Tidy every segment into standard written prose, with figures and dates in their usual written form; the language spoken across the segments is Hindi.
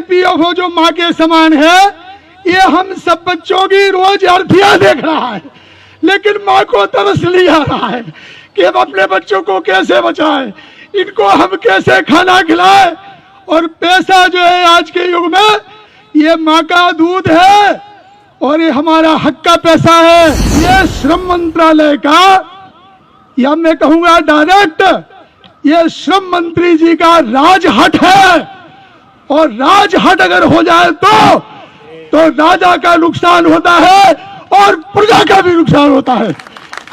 ईपीएफओ जो माँ के समान है, ये हम सब बच्चों की रोज अर्थियां देख रहा है, लेकिन माँ को तरस नहीं आ रहा है कि हम अपने बच्चों को कैसे बचाएं, इनको हम कैसे खाना खिलाएं। और पैसा जो है आज के युग में ये माँ का दूध है और ये हमारा हक का पैसा है। ये श्रम मंत्रालय का, या मैं कहूंगा डायरेक्ट, ये श्रम मंत्री जी का राजहट है। और राजहट अगर हो जाए तो राजा का नुकसान होता है और प्रजा का भी नुकसान होता है।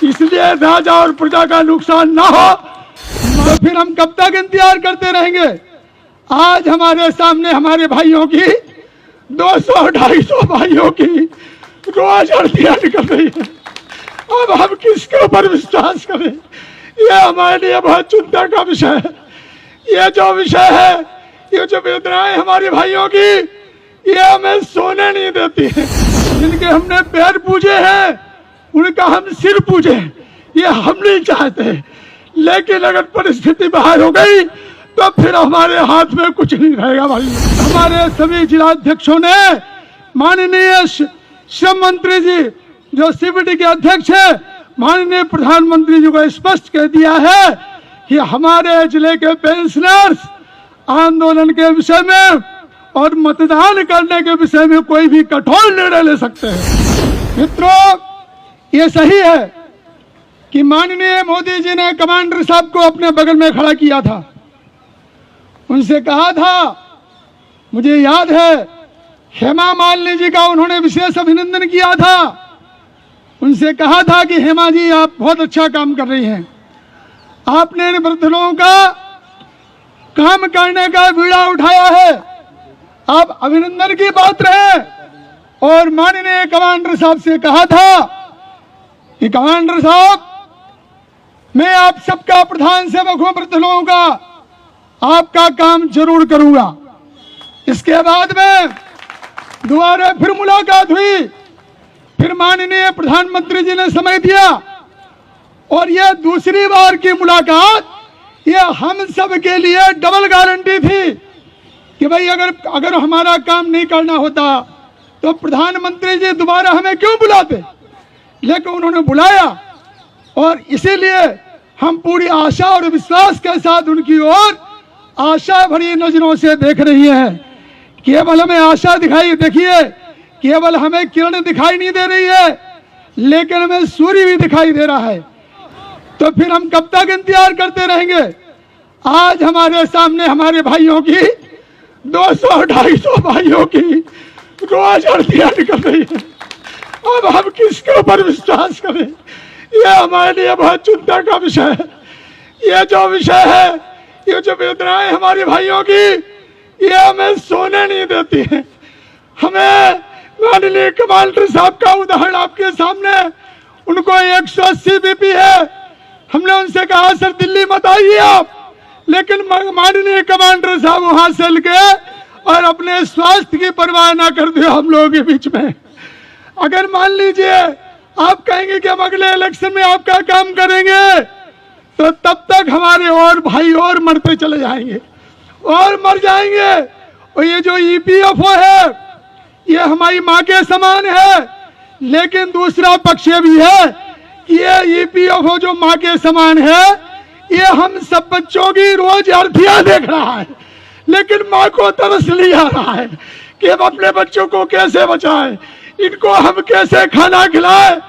इसलिए राजा और प्रजा का नुकसान ना हो तो फिर हम कब तक इंतजार करते रहेंगे। आज हमारे सामने हमारे भाइयों की 200-250 भाइयों की रोज अर्थियां निकल रही है। अब हम किसके ऊपर विश्वास करें, ये हमारे लिए बहुत चिंता का विषय है। ये जो विषय है, ये जो वेदनाएं हमारे भाइयों की, ये हमें सोने नहीं देती है। जिनके हमने पैर पूजे हैं उनका हम सिर पूजे, ये हम नहीं चाहते। लेकिन अगर परिस्थिति बाहर हो गई तो फिर हमारे हाथ में कुछ नहीं रहेगा भाई। हमारे सभी जिलाध्यक्षों ने माननीय श्रम मंत्री जी जो सीबीडी के अध्यक्ष है, माननीय प्रधानमंत्री जी को स्पष्ट कह दिया है कि हमारे जिले के पेंशनर्स आंदोलन के विषय में और मतदान करने के विषय में कोई भी कठोर निर्णय ले सकते हैं। मित्रों, ये सही है कि माननीय मोदी जी ने कमांडर साहब को अपने बगल में खड़ा किया था, उनसे कहा था, मुझे याद है हेमा मालिनी जी का उन्होंने विशेष अभिनंदन किया था। उनसे कहा था कि हेमा जी आप बहुत अच्छा काम कर रही हैं, आपने इन वृद्ध लोगों का काम करने का बीड़ा उठाया है, आप अभिनंदन की पात्र हैं। और माननीय कमांडर साहब से कहा था कि कमांडर साहब, मैं आप सबका प्रधान सेवक हूं, वृद्ध लोगों का आपका काम जरूर करूंगा। इसके बाद में दोबारा फिर मुलाकात हुई, फिर माननीय प्रधानमंत्री जी ने समय दिया और यह दूसरी बार की मुलाकात यह हम सब के लिए डबल गारंटी थी कि भाई अगर हमारा काम नहीं करना होता तो प्रधानमंत्री जी दोबारा हमें क्यों बुलाते, लेकिन उन्होंने बुलाया। और इसीलिए हम पूरी आशा और विश्वास के साथ उनकी ओर आशा भरी नजरों से देख रही हैं। केवल हमें आशा देखिए, केवल हमें किरण दिखाई नहीं दे रही है, लेकिन हमें सूर्य भी दिखाई दे रहा है। तो फिर हम कब तक इंतजार करते रहेंगे। आज हमारे सामने हमारे भाइयों की 200-250 भाइयों की रोज अर्थियां निकल रही है। अब हम किसके ऊपर विश्वास करें, ये हमारे लिए बहुत चिंता का विषय है। ये जो विषय है, ये जो वेदनाएं हमारे भाइयों की, ये हमें सोने नहीं देती है। हमें माननीय कमांडर साहब का उदाहरण आपके सामने, उनको 180 बीपी है। हमने उनसे कहा सर दिल्ली मत आइए आप, लेकिन माननीय कमांडर साहब वहां से गए और अपने स्वास्थ्य की परवाह ना करते हम लोगों के बीच में। अगर मान लीजिए आप कहेंगे कि हम अगले इलेक्शन में आपका काम करेंगे, तो तब तक हमारे और भाई और मरते चले जाएंगे और मर जाएंगे। और ये जो ईपीएफओ है, ये हमारी माँ के समान है, लेकिन दूसरा पक्ष ये भी है कि ये ईपीएफओ जो माँ के समान है, ये हम सब बच्चों की रोज अर्थियां देख रहा है, लेकिन माँ को तरस नहीं आ रहा है कि हम अपने बच्चों को कैसे बचाएं, इनको हम कैसे खाना खिलाएं।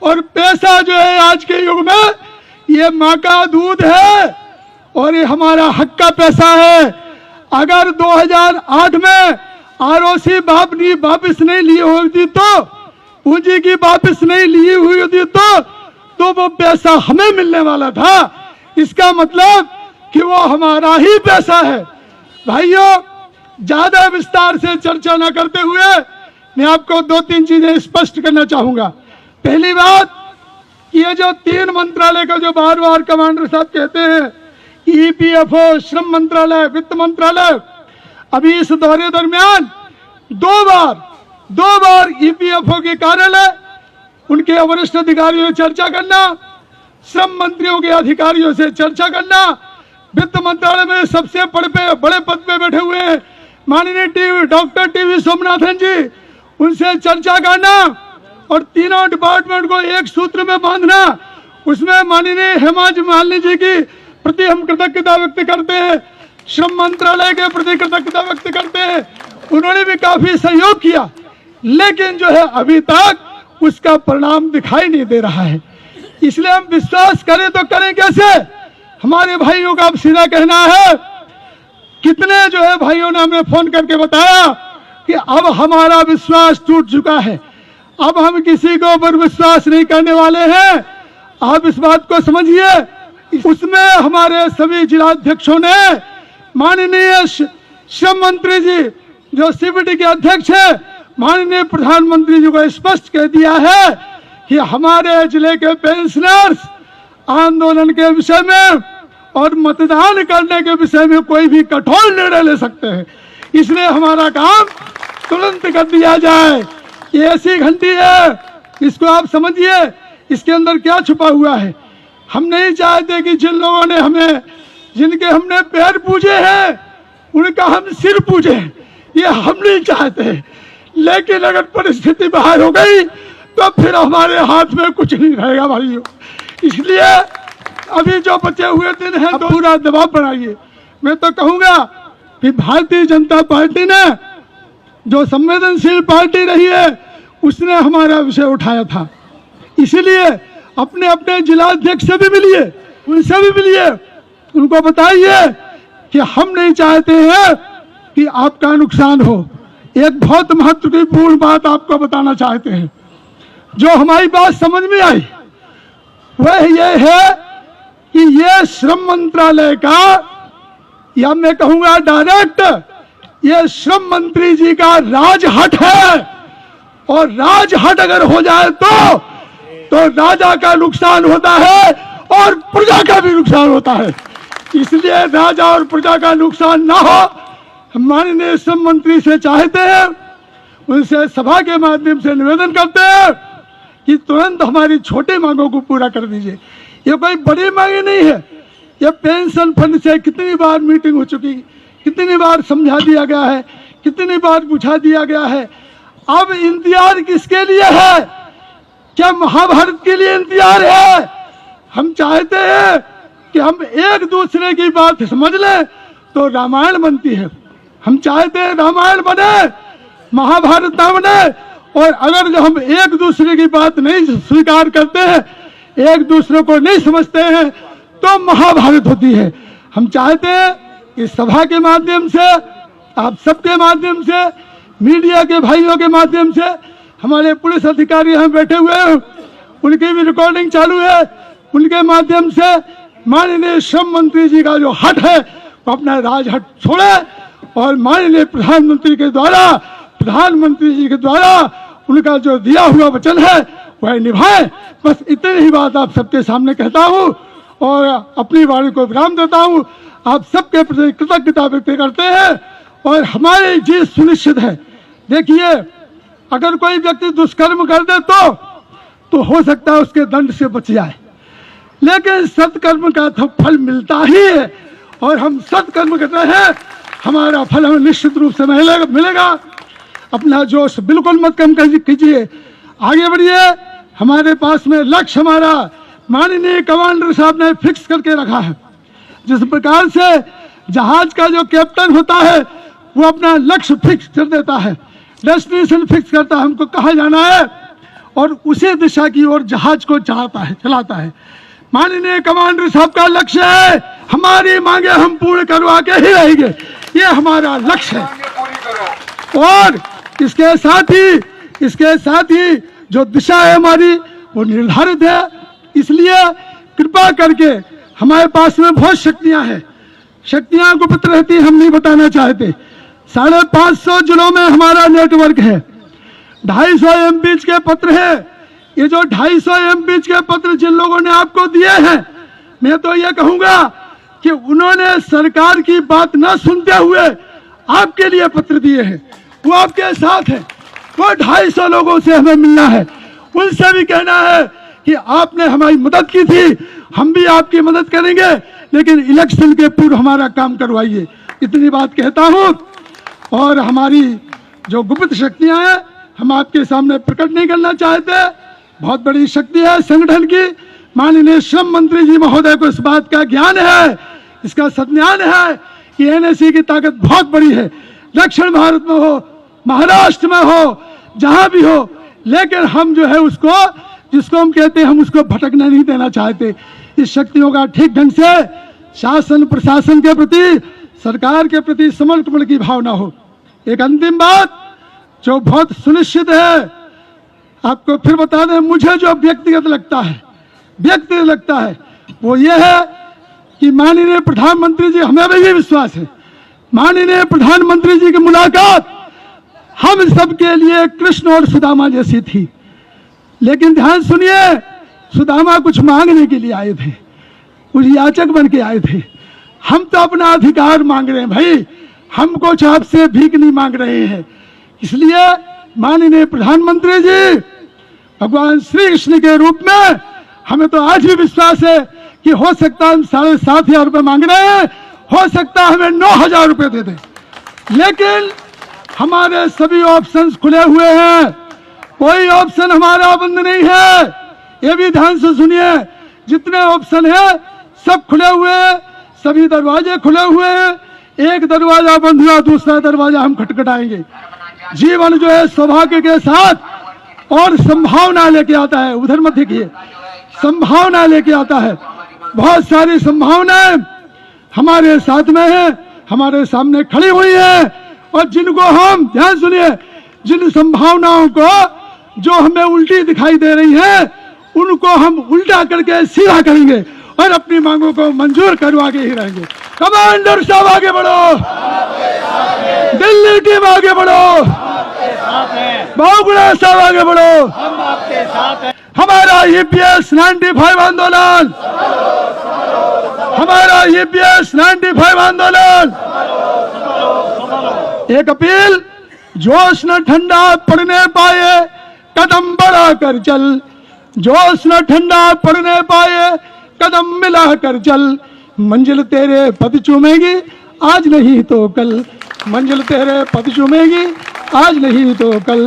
और पैसा जो है आज के युग में ये माँ का दूध है और ये हमारा हक का पैसा है। अगर 2008 में आरओसी वापस नहीं ली होती, तो पूंजी की वापस नहीं ली हुई होती, तो वो पैसा हमें मिलने वाला था। इसका मतलब कि वो हमारा ही पैसा है। भाइयों, ज्यादा विस्तार से चर्चा न करते हुए मैं आपको 2-3 चीजें स्पष्ट करना चाहूंगा। पहली बात, ये जो 3 मंत्रालय का जो बार बार कमांडर साहब कहते हैं, ईपीएफओ, श्रम मंत्रालय, वित्त मंत्रालय, अभी इस दौरे दरमियान दो बार ईपीएफओ के कार्यालय, उनके वरिष्ठ अधिकारियों से चर्चा करना, श्रम मंत्रियों के अधिकारियों से चर्चा करना, वित्त मंत्रालय में सबसे बड़े पद पे बैठे हुए माननीय डॉक्टर टीवी सोमनाथन जी, उनसे चर्चा करना और तीनों डिपार्टमेंट को एक सूत्र में बांधना। उसमें माननीय हेमा मालिनी जी की प्रति हम कृतज्ञता व्यक्त करते हैं, श्रम मंत्रालय के प्रति कृतज्ञता व्यक्त करते हैं। उन्होंने भी काफी सहयोग किया, लेकिन जो है अभी तक उसका परिणाम दिखाई नहीं दे रहा है। इसलिए हम विश्वास करें तो करें कैसे? हमारे भाइयों का अब सीधा कहना है, कितने जो है भाइयों ने हमें फोन करके बताया कि अब हमारा विश्वास टूट चुका है, अब हम किसी के ऊपर विश्वास नहीं करने वाले हैं। आप इस बात को समझिए। उसमें हमारे सभी जिलाध्यक्षों ने माननीय श्रम मंत्री जी जो सीबीटी के अध्यक्ष है, माननीय प्रधानमंत्री जी को स्पष्ट कह दिया है कि हमारे जिले के पेंशनर्स आंदोलन के विषय में और मतदान करने के विषय में कोई भी कठोर निर्णय ले सकते हैं। इसलिए हमारा काम तुरंत कर दिया जाए। ये ऐसी घंटी है, इसको आप समझिए, इसके अंदर क्या छुपा हुआ है। हम नहीं चाहते कि जिन लोगों ने हमें, जिनके हमने पैर पूजे हैं, उनका हम सिर पूजे, ये हम नहीं चाहते। लेकिन अगर परिस्थिति बाहर हो गई तो फिर हमारे हाथ में कुछ नहीं रहेगा भाइयों। इसलिए अभी जो बचे हुए दिन हैं तो पूरा दबाव बनाइए। मैं तो कहूंगा कि भारतीय जनता पार्टी ने जो संवेदनशील पार्टी रही है, उसने हमारा विषय उठाया था। इसीलिए अपने अपने जिलाध्यक्ष से भी मिलिए, उनसे भी मिलिए, उनको बताइए कि हम नहीं चाहते हैं कि आपका नुकसान हो। एक बहुत महत्वपूर्ण बात आपको बताना चाहते हैं, जो हमारी बात समझ में आई, वह ये है कि ये श्रम मंत्रालय का, या मैं कहूंगा डायरेक्ट, ये श्रम मंत्री जी का राजहट है। और राजहट अगर हो जाए तो राजा का नुकसान होता है और प्रजा का भी नुकसान होता है। इसलिए राजा और प्रजा का नुकसान ना हो, हम माननीय श्रम मंत्री से चाहते हैं, उनसे सभा के माध्यम से निवेदन करते हैं कि तुरंत हमारी छोटी मांगों को पूरा कर दीजिए। ये कोई बड़ी मांगे नहीं है। ये पेंशन फंड से कितनी बार मीटिंग हो चुकी, कितनी बार समझा दिया गया है, कितनी बार बुझा दिया गया है। अब इंतजार किसके लिए है? क्या महाभारत के लिए इंतजार है? हम चाहते हैं कि हम एक दूसरे की बात समझ लें तो रामायण बनती है। हम चाहते हैं रामायण बने, महाभारत ना बने। और अगर जो हम एक दूसरे की बात नहीं स्वीकार करते हैं, एक दूसरे को नहीं समझते हैं, तो महाभारत होती है। हम चाहते हैं इस सभा के माध्यम से, आप सबके माध्यम से, मीडिया के भाइयों के माध्यम से, हमारे पुलिस अधिकारी यहाँ बैठे हुए हैं, उनकी भी रिकॉर्डिंग चालू है, उनके माध्यम से माननीय श्रम मंत्री जी का जो हट है वो अपना राजहट छोड़े और माननीय प्रधानमंत्री के द्वारा, प्रधानमंत्री जी के द्वारा उनका जो दिया हुआ वचन है वह निभाए। बस इतनी ही बात आप सबके सामने कहता हूँ और अपनी वाणी को विराम देता हूँ। आप सबके प्रति कृतज्ञता व्यक्त करते हैं और हमारी जीत सुनिश्चित है। देखिए, अगर कोई व्यक्ति दुष्कर्म कर दे तो हो सकता है उसके दंड से बच जाए, लेकिन सत्कर्म का तो फल मिलता ही है और हम सत्कर्म कर रहे हैं, हमारा फल हमें निश्चित रूप से मिलेगा। अपना जोश बिल्कुल मत कम कीजिए, आगे बढ़िए। हमारे पास में लक्ष्य हमारा माननीय कमांडर साहब ने फिक्स करके रखा है। जिस प्रकार से जहाज का जो कैप्टन होता है वो अपना लक्ष्य फिक्स कर देता है, डेस्टिनेशन फिक्स करता है, हमको कहाँ जाना है, और उसी दिशा की ओर जहाज को चलाता है। माननीय कमांडर साहब का लक्ष्य है हमारी मांगे हम पूर्ण करवा के ही रहेंगे, ये हमारा लक्ष्य है। और इसके साथ ही जो दिशा है हमारी वो निर्धारित है। इसलिए कृपा करके, हमारे पास में बहुत शक्तियां हैं, शक्तियां गुप्त रहती हम नहीं बताना चाहते। 550 जिलों में हमारा नेटवर्क है, 250 एमपीज के पत्र है। ये जो 250 एमपीज के पत्र जिन लोगों ने आपको दिए हैं, मैं तो ये कहूंगा कि उन्होंने सरकार की बात न सुनते हुए आपके लिए पत्र दिए हैं, वो आपके साथ है। वो 250 लोगों से हमें मिलना है, उनसे भी कहना है कि आपने हमारी मदद की थी, हम भी आपकी मदद करेंगे, लेकिन इलेक्शन के पूर्व हमारा काम करवाइए। इतनी बात कहता हूं और हमारी जो गुप्त शक्तियां हैं हम आपके सामने प्रकट नहीं करना चाहते। बहुत बड़ी शक्ति है संगठन की। माननीय श्रम मंत्री जी महोदय को इस बात का ज्ञान है, इसका संज्ञान है कि एनएससी की ताकत बहुत बड़ी है, दक्षिण भारत में हो, महाराष्ट्र में हो, जहां भी हो। लेकिन हम जो है उसको, जिसको हम कहते हैं, हम उसको भटकने नहीं देना चाहते। इस शक्तियों का ठीक ढंग से शासन प्रशासन के प्रति, सरकार के प्रति समर्पण की भावना हो। एक अंतिम बात जो बहुत सुनिश्चित है, आपको फिर बता दें, मुझे जो व्यक्तिगत लगता है वो ये है कि माननीय प्रधानमंत्री जी, हमें भी विश्वास है, माननीय प्रधानमंत्री जी की मुलाकात हम सबके लिए कृष्ण और सुदामा जैसी थी। लेकिन ध्यान सुनिए, सुदामा कुछ मांगने के लिए आए थे, कुछ याचक बन के आए थे। हम तो अपना अधिकार मांग रहे हैं भाई, हम कुछ आपसे भीख नहीं मांग रहे हैं। इसलिए माननीय प्रधानमंत्री जी भगवान श्री कृष्ण के रूप में हमें तो आज भी विश्वास है कि हो सकता है हम 7,500 रुपये मांग रहे हैं, हो सकता है हमें 9,000 रुपये दे दें। लेकिन हमारे सभी ऑप्शंस खुले हुए हैं, कोई ऑप्शन हमारा बंद नहीं है। ये भी ध्यान से सुनिए, जितने ऑप्शन है सब खुले हुए हैं, सभी दरवाजे खुले हुए हैं। एक दरवाजा बंद हुआ, दूसरा दरवाजा हम खटखटाएंगे। जीवन जो है सौभाग्य के साथ और संभावना लेके आता है। उधर मत देखिए, संभावना लेके आता है। बहुत सारी संभावनाएं हमारे साथ में है, हमारे सामने खड़ी हुई है, और जिनको हम, ध्यान सुनिए, जिन संभावनाओं को जो हमें उल्टी दिखाई दे रही है उनको हम उल्टा करके सीधा करेंगे और अपनी मांगों को मंजूर करवा के ही रहेंगे। कमांडर साहब आगे बढ़ो, दिल्ली टीम आगे बढ़ो, बाबूगुड़ा साहब आगे बढ़ो, हम आपके साथ हैं। हमारा ईपीएस 95 आंदोलन, हमारा ईपीएस 95 आंदोलन। एक अपील, जोश न ठंडा पड़ने पाए कदम बढ़ा कर चल, जोश न ठंडा पड़ने पाए कदम मिला कर चल। मंजिल तेरे पद चूमेगी आज नहीं तो कल, मंजिल तेरे पद चूमेगी आज नहीं तो कल।